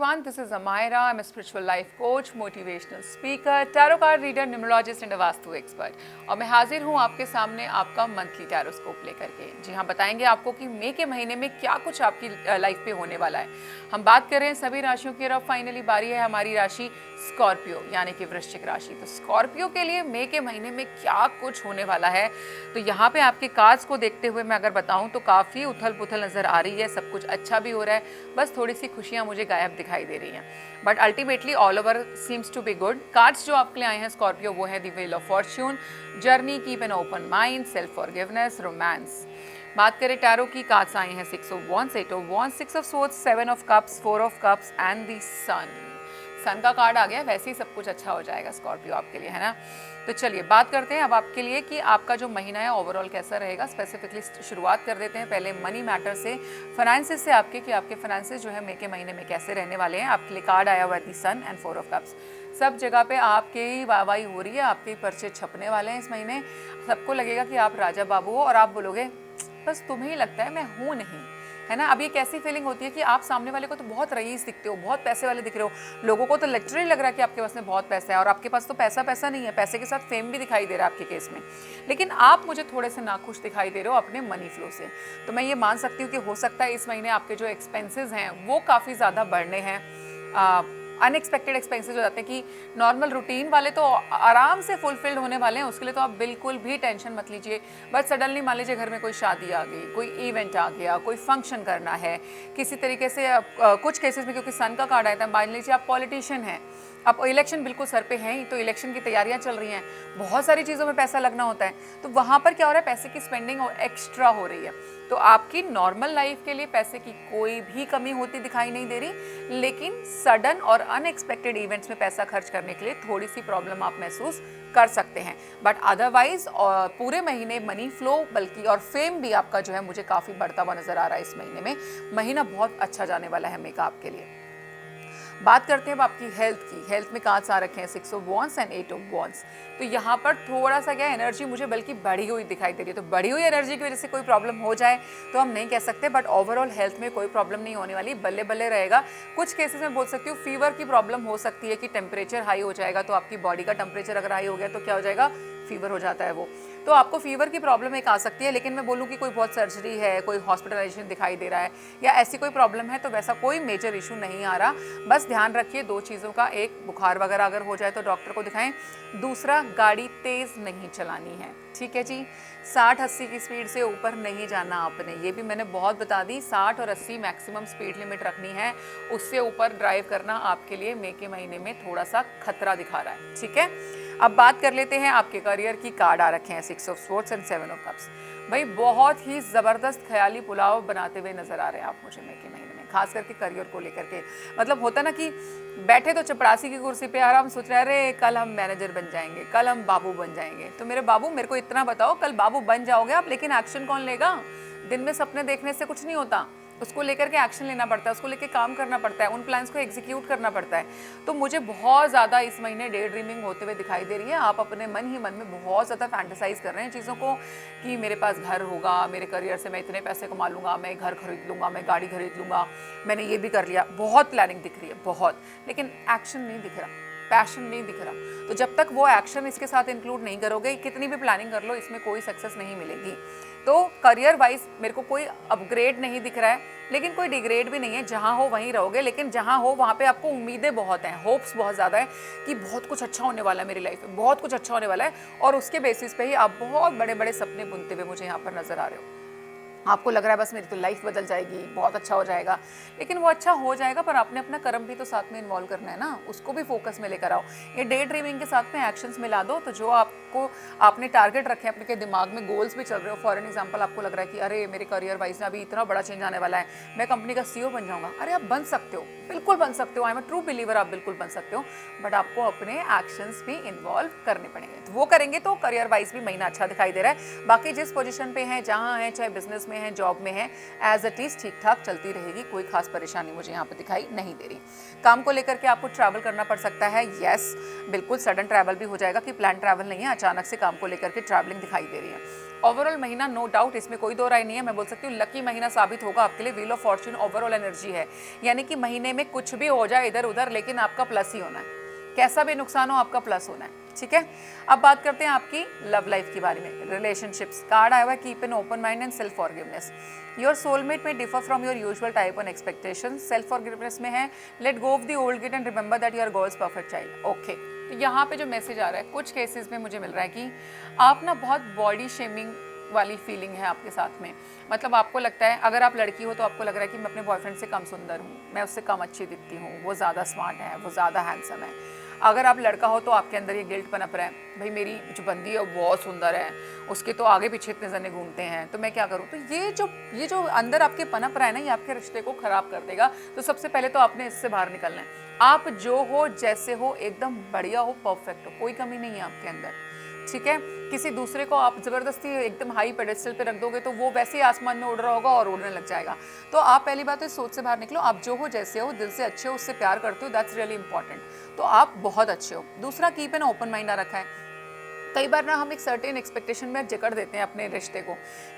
everyone, this is Amira. I'm a spiritual life coach, motivational speaker, tarot card reader, numerologist and a vastu expert. और मैं हाजिर हूँ आपके सामने आपका मंथली टैरोस्कोप लेकर के। जी हाँ, बताएंगे आपको कि मई के महीने में क्या कुछ आपकी लाइफ पे होने वाला है। हम बात कर रहे हैं सभी राशियों की और अब फाइनली बारी है हमारी राशि स्कॉर्पियो यानी कि वृश्चिक राशि। तो स्कॉर्पियो के लिए मई के महीने में क्या कुछ होने वाला है, तो यहाँ पे आपके कार्ड्स को देखते हुए मैं अगर बताऊँ तो काफ़ी उथल पुथल नज़र आ रही है। सब कुछ अच्छा भी हो रहा है, बस थोड़ी सी खुशियाँ मुझे गायब दिखाई दे रही हैं, but ultimately all over seems to be good. Cards जो आपके लिए आए हैं स्कॉर्पियो वो है the wheel of fortune, journey, keep an open mind, self forgiveness, romance. बात करें टैरो की, कार्ड्स आए हैं 6 of wands, 8 of wands, 6 of swords, 7 of cups, 4 of cups and the sun का कार्ड आ गया। वैसे ही सब कुछ अच्छा हो जाएगा स्कॉर्पियो आपके लिए, है ना। तो चलिए बात करते हैं अब आपके लिए कि आपका जो महीना है ओवरऑल कैसा रहेगा। स्पेसिफिकली शुरुआत कर देते हैं पहले मनी मैटर से, फाइनेंसेस से आपके, कि आपके फाइनेंसेस जो है मई के महीने में कैसे रहने वाले हैं। आपके लिए कार्ड आया हुआ है the sun and 4 of cups. सब जगह पे आपके ही वाहवाही हो रही है, आपके पर्चे छपने वाले हैं इस महीने। सबको लगेगा कि आप राजा बाबू हो और आप बोलोगे बस तुम्हें ही लगता है, मैं हूँ नहीं, है ना। अब ये कैसी फीलिंग होती है कि आप सामने वाले को तो बहुत रईस दिखते हो, बहुत पैसे वाले दिख रहे हो, लोगों को तो लिटरली लग रहा है कि आपके पास में बहुत पैसा है, और आपके पास तो पैसा नहीं है, पैसे के साथ फेम भी दिखाई दे रहा है आपके केस में, लेकिन आप मुझे थोड़े से नाखुश दिखाई दे रहे हो अपने मनी फ्लो से। तो मैं ये मान सकती हूँ कि हो सकता है इस महीने आपके जो एक्सपेंसेस हैं वो काफ़ी ज़्यादा बढ़ने हैं। अनएक्सपेक्टेड एक्सपेंसेस हो जाते हैं कि नॉर्मल रूटीन वाले तो आराम से फुलफिल्ड होने वाले हैं, उसके लिए तो आप बिल्कुल भी टेंशन मत लीजिए। बट सडनली मान लीजिए घर में कोई शादी आ गई, कोई इवेंट आ गया, कोई फंक्शन करना है किसी तरीके से। कुछ केसेस में क्योंकि सन का कार्ड आया था, मान लीजिए आप पॉलिटिशियन हैं, अब इलेक्शन बिल्कुल सर पे है ही, तो इलेक्शन की तैयारियां चल रही हैं, बहुत सारी चीज़ों में पैसा लगना होता है, तो वहाँ पर क्या हो रहा है, पैसे की स्पेंडिंग एक्स्ट्रा हो रही है। तो आपकी नॉर्मल लाइफ के लिए पैसे की कोई भी कमी होती दिखाई नहीं दे रही, लेकिन सडन और अनएक्सपेक्टेड इवेंट्स में पैसा खर्च करने के लिए थोड़ी सी प्रॉब्लम आप महसूस कर सकते हैं। बट अदरवाइज पूरे महीने मनी फ्लो बल्कि और फेम भी आपका जो है मुझे काफ़ी बढ़ता हुआ नजर आ रहा है इस महीने में। महीना बहुत अच्छा जाने वाला है मई का आपके लिए। बात करते हैं अब आपकी हेल्थ की। हेल्थ में कार्ड्स आ रखे हैं 6 of wands and 8 of wands. तो यहाँ पर थोड़ा सा क्या एनर्जी मुझे बल्कि बढ़ी हुई दिखाई दे रही है। तो बढ़ी हुई एनर्जी की वजह से कोई प्रॉब्लम हो जाए तो हम नहीं कह सकते, बट ओवरऑल हेल्थ में कोई प्रॉब्लम नहीं होने वाली, बल्ले बल्ले रहेगा। कुछ केसेस में बोल सकती हूँ फीवर की प्रॉब्लम हो सकती है कि टेम्परेचर हाई हो जाएगा, तो आपकी बॉडी का टेम्परेचर अगर हाई हो गया तो क्या हो जाएगा, फीवर हो जाता है वो, तो आपको फीवर की प्रॉब्लम एक आ सकती है। लेकिन मैं बोलूँ कि कोई बहुत सर्जरी है, कोई हॉस्पिटलाइजेशन दिखाई दे रहा है या ऐसी कोई प्रॉब्लम है, तो वैसा कोई मेजर इशू नहीं आ रहा। बस ध्यान रखिए दो चीज़ों का, एक बुखार वगैरह अगर हो जाए तो डॉक्टर को दिखाएं, दूसरा गाड़ी तेज़ नहीं चलानी है, ठीक है जी। 60-80 की स्पीड से ऊपर नहीं जाना आपने, ये भी मैंने बहुत बता दी। 60 और 80 मैक्सिमम स्पीड लिमिट रखनी है, उससे ऊपर ड्राइव करना आपके लिए मई के महीने में थोड़ा सा खतरा दिखा रहा है, ठीक है। अब बात कर लेते हैं आपके करियर की। कार्ड आ रखे हैं 6 of swords and 7 of cups. भाई बहुत ही ज़बरदस्त ख्याली पुलाव बनाते हुए नजर आ रहे हैं आप मुझे मई के महीने में, खास करके करियर को लेकर के। मतलब होता ना कि बैठे तो चपरासी की कुर्सी पे आराम सोच रहे हैं, अरे कल हम मैनेजर बन जाएंगे, कल हम बाबू बन जाएंगे। तो मेरे बाबू मेरे को इतना बताओ, कल बाबू बन जाओगे आप, लेकिन एक्शन कौन लेगा? दिन में सपने देखने से कुछ नहीं होता, उसको लेकर के एक्शन लेना पड़ता है, उसको लेकर काम करना पड़ता है, उन प्लान्स को एग्जीक्यूट करना पड़ता है। तो मुझे बहुत ज़्यादा इस महीने डे ड्रीमिंग होते हुए दिखाई दे रही है। आप अपने मन ही मन में बहुत ज़्यादा फैंटेसाइज कर रहे हैं चीज़ों को कि मेरे पास घर होगा, मेरे करियर से मैं इतने पैसे कमा लूँगा, मैं घर खरीद लूँगा, मैं गाड़ी खरीद लूँगा, मैंने ये भी कर लिया। बहुत प्लानिंग दिख रही है बहुत, लेकिन एक्शन नहीं दिख रहा, पैशन नहीं दिख रहा। तो जब तक वो एक्शन इसके साथ इंक्लूड नहीं करोगे, कितनी भी प्लानिंग कर लो, इसमें कोई सक्सेस नहीं मिलेगी। तो करियर वाइज मेरे को कोई अपग्रेड नहीं दिख रहा है, लेकिन कोई डिग्रेड भी नहीं है। जहाँ हो वहीं रहोगे, लेकिन जहाँ हो वहाँ पे आपको उम्मीदें बहुत हैं, होप्स बहुत ज़्यादा है कि बहुत कुछ अच्छा होने वाला है मेरी लाइफ में, बहुत कुछ अच्छा होने वाला है, और उसके बेसिस पे ही आप बहुत बड़े बड़े सपने बुनते हुए मुझे यहाँ पर नजर आ रहे हो। आपको लग रहा है बस मेरी तो लाइफ बदल जाएगी, बहुत अच्छा हो जाएगा, लेकिन वो अच्छा हो जाएगा पर आपने अपना कर्म भी तो साथ में इन्वॉल्व करना है ना, उसको भी फोकस में लेकर आओ। ये डे ड्रीमिंग के साथ में एक्शंस मिला दो, तो जो आपको आपने टारगेट रखे हैं, अपने दिमाग में गोल्स भी चल रहे हो। फॉर एन एग्जाम्पल आपको लग रहा है कि अरे मेरे करियर वाइज में अभी इतना बड़ा चेंज आने वाला है, मैं कंपनी का CEO बन जाऊँगा। अरे आप बन सकते हो, बिल्कुल बन सकते हो, I am a true believer, आप बिल्कुल बन सकते हो, बट आपको अपने एक्शंस भी इन्वॉल्व करने पड़ेंगे। तो वो करेंगे तो करियर वाइज भी महीना अच्छा दिखाई दे रहा है। बाकी जिस पोजीशन पे हैं, जहाँ हैं, चाहे बिजनेस में है, जॉब में है, एज इट इज ठीक ठाक चलती रहेगी, कोई खास परेशानी मुझे यहाँ पे दिखाई नहीं दे रही। काम को लेकर के आपको ट्रैवल करना पड़ सकता है, यस बिल्कुल सडन ट्रैवल भी हो जाएगा कि प्लान ट्रैवल नहीं है, अचानक से काम को लेकर के ट्रैवलिंग दिखाई दे रही है। ओवरऑल महीना नो डाउट, इसमें कोई दो राय नहीं है, मैं बोल सकती हूँ लकी महीना साबित होगा आपके लिए। Wheel of Fortune overall energy है, यानी कि महीने में कुछ भी हो जाए इधर उधर, लेकिन आपका प्लस ही होना है, कैसा भी नुकसान हो आपका प्लस होना है, ठीक है। अब बात करते हैं आपकी लव लाइफ के बारे में। रिलेशनशिप्स कार्ड आया हुआ है, keep an open mind and self forgiveness. Your soulmate may differ from your usual type on expectation. Self forgiveness में है let go of the old guilt and remember that you are God's perfect child. Okay, तो यहाँ पे जो message आ रहा है कुछ cases में मुझे मिल रहा है कि आप ना बहुत बॉडी शेमिंग वाली फीलिंग है आपके साथ में। मतलब आपको लगता है, अगर आप लड़की हो तो आपको लग रहा है कि मैं अपने बॉयफ्रेंड से कम सुंदर हूँ, मैं उससे कम अच्छी दिखती हूँ, वो ज़्यादा स्मार्ट है, वो ज़्यादा हैंडसम है। अगर आप लड़का हो तो आपके अंदर ये गिल्ट पनप रहा है, भाई मेरी जो बंदी है वो बहुत सुंदर है, उसके तो आगे पीछे इतने जने घूमते हैं, तो मैं क्या करूँ। तो ये जो अंदर आपके पनप रहा है ना, ये आपके रिश्ते को खराब कर देगा। तो सबसे पहले तो आपने इससे बाहर निकलना है। आप जो हो, जैसे हो, एकदम बढ़िया हो, परफेक्ट हो, कोई कमी नहीं है आपके अंदर, ठीक है। किसी दूसरे को आप ज़बरदस्ती एकदम हाई पेडेस्टल पे रख दोगे तो वो वैसे ही आसमान में उड़ रहा होगा और उड़ने लग जाएगा। तो आप पहली बात तो इस सोच से बाहर निकलो, आप जो हो, जैसे हो, दिल से अच्छे हो, उससे प्यार करते हो, दैट्स रियली इंपॉर्टेंट। तो आप बहुत अच्छे हो। दूसरा, कीप एन ओपन माइंड रखा है। कई बार ना हम एक सर्टेन एक्सपेक्टेशन में जकड़ देते हैं अपने रिश्ते को,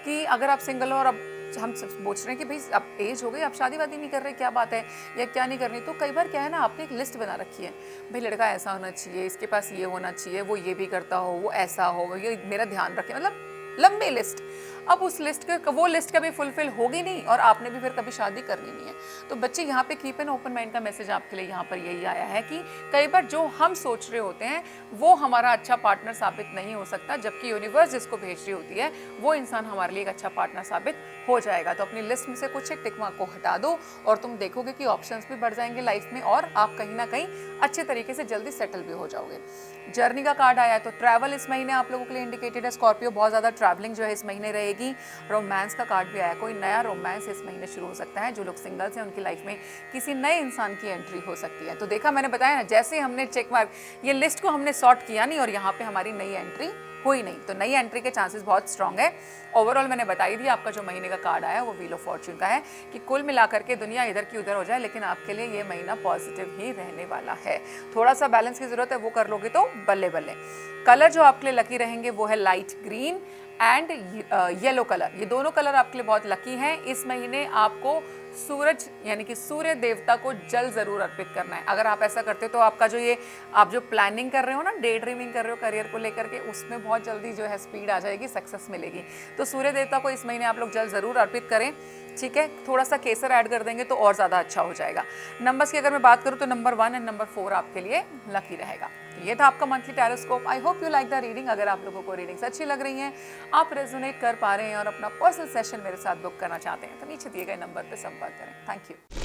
कि अगर आप सिंगल हो और अब हम सोच रहे हैं कि भाई अब एज हो गई, आप शादी वादी नहीं कर रहे, क्या बात है, या क्या नहीं करनी। तो कई बार क्या है ना, आपने एक लिस्ट बना रखी है, भाई लड़का ऐसा होना चाहिए, इसके पास ये होना चाहिए, वो ये भी करता हो, वो ऐसा हो, ये मेरा ध्यान रखे, मतलब लंबी लिस्ट। अब उस लिस्ट के वो लिस्ट कभी फुलफिल होगी नहीं और आपने भी फिर कभी शादी करनी नहीं है। तो बच्चे यहाँ पे कीप एन ओपन माइंड का मैसेज आपके लिए यहाँ पर यही आया है कि कई बार जो हम सोच रहे होते हैं वो हमारा अच्छा पार्टनर साबित नहीं हो सकता, जबकि यूनिवर्स जिसको भेज रही होती है वो इंसान हमारे लिए एक अच्छा पार्टनर साबित हो जाएगा। तो अपनी लिस्ट में से कुछ एक टिक मार्क को हटा दो और तुम देखोगे कि ऑप्शंस भी बढ़ जाएंगे लाइफ में और आप कहीं ना कहीं अच्छे तरीके से जल्दी सेटल भी हो जाओगे। जर्नी का कार्ड आया है, तो ट्रैवल इस महीने आप लोगों के लिए इंडिकेटेड है। स्कॉर्पियो, बहुत ज़्यादा ट्रैवलिंग जो है इस महीने रहेगी। रोमांस का कार्ड भी आया, कोई नया रोमांस इस महीने शुरू हो सकता है। जो लोग सिंगल्स हैं उनकी लाइफ में किसी नए इंसान की एंट्री हो सकती है। तो देखा, मैंने बताया ना, जैसे हमने चेक मार्क, ये लिस्ट को हमने सॉर्ट किया नहीं और यहाँ पे हमारी नई एंट्री हुई नहीं, तो नई एंट्री के चांसेस बहुत स्ट्रांग है। ओवरऑल मैंने बताई दी, आपका जो महीने का कार्ड आया वो व्हील ऑफ फॉर्च्यून का है कि कुल मिलाकर के दुनिया इधर की उधर हो जाए, लेकिन आपके लिए ये महीना पॉजिटिव ही रहने वाला है। थोड़ा सा बैलेंस की जरूरत है, वो कर लोगे तो बल्ले बल्ले। कलर जो आपके लिए लकी रहेंगे वो है light green and yellow colour. ये दोनों कलर आपके लिए बहुत लकी हैं। इस महीने आपको सूरज यानी कि सूर्य देवता को जल जरूर अर्पित करना है। अगर आप ऐसा करते हो तो आपका जो ये आप जो प्लानिंग कर रहे हो ना, डे ड्रीमिंग कर रहे हो करियर को लेकर के, उसमें बहुत जल्दी जो है स्पीड आ जाएगी, सक्सेस मिलेगी। तो सूर्य देवता को इस महीने आप लोग जल जरूर अर्पित करें, ठीक है। थोड़ा सा केसर ऐड कर देंगे तो और ज़्यादा अच्छा हो जाएगा। नंबर्स की अगर मैं बात करूँ तो नंबर 1 एंड नंबर 4 आपके लिए लकी रहेगा। ये था आपका monthly tarotscope. I hope you like the reading. अगर आप लोगों को रीडिंग्स अच्छी लग रही हैं, आप रेजोनेट कर पा रहे हैं और अपना पर्सनल सेशन मेरे साथ बुक करना चाहते हैं, तो नीचे दिए गए नंबर पर संपर्क करें। Thank you.